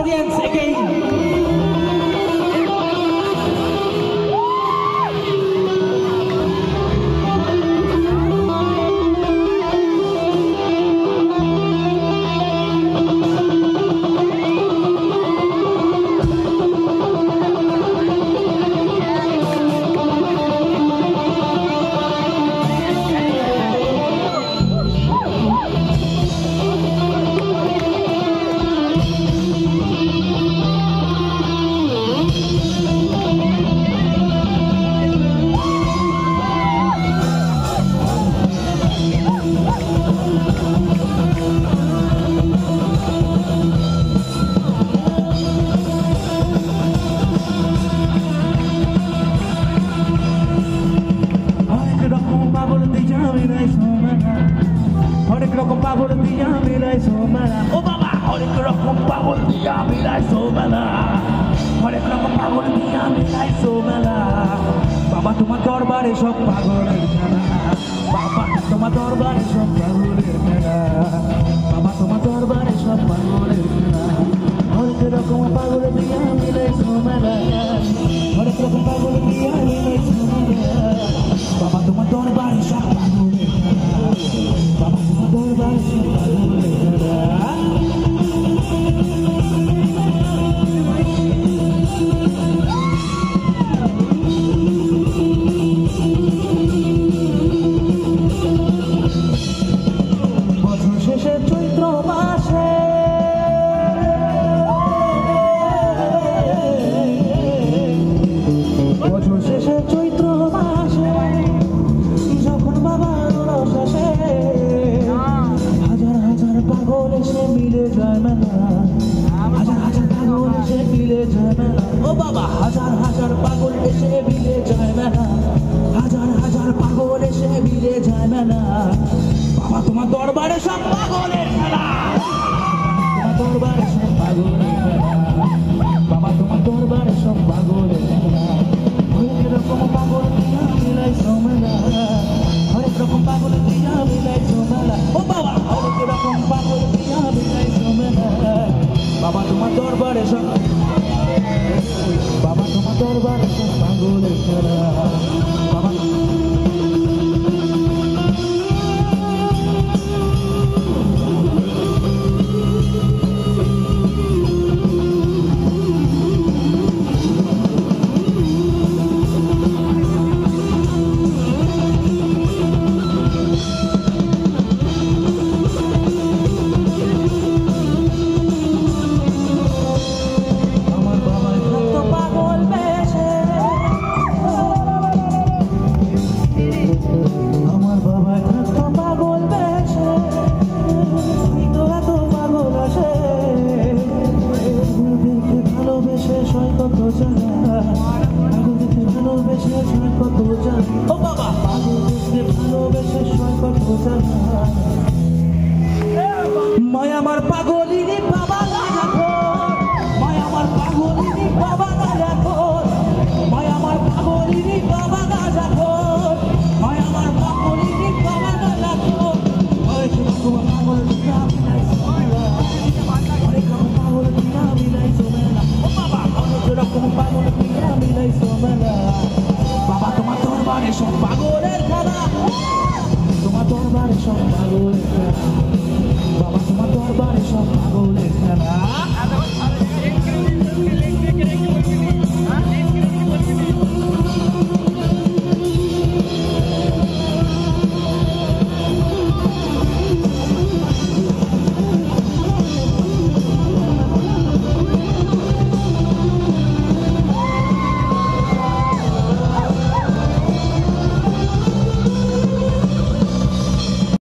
audience again. Hore kroko pagol dia milai somala. Oh baba, hore kroko pagol dia milai somala. Hore kroko pagol dia milai somala. Baba তোমার দরবারে সব পাগলের খেলা। বাবা তোমার দরবারে সব পাগলের খেলা। বাবা তোমার দরবারে সব পাগলের খেলা। হরে kroko pagol dia milai somala. Hore kroko pagol dia milai somala. বাবা তোমার দরবারে সব পাগলের খেলা। বাবা তোমার দরবারে সব পাগলের খেলা। বছর শেষে চৈত্র মাসে বছর শেষে চৈত্র মাসে যখন বাবার রসে হাজার হাজার পাগল এসে মিলে যায় মেলা। হাজার হাজার পাগল এসে মিলে যায় মেলা। ও বাবা হাজার হাজার পাগল এসে মিলে যায় মেলা। হাজার হাজার পাগল এসে মিলে যায় মেলা। বাবা তোমার দরবারে সব পাগলের খেলা। তোমার দরবারে সব পাগলের খেলা। বাবা তোমার দরবারে সব পাগলের খেলা। হরেক রকম পাগল দিয়া মিলাই সোমেলা। হরেক রকম পাগল দিয়া মিলাই সোমেলা। ও বাবা হরেক রকম পাগল দিয়া মিলাই সোমেলা। বাবা তোমার দরবারে সব বাবা তোমার দরবারে সব পাগলের খেলা। বাবা মায়া আমার পাগলি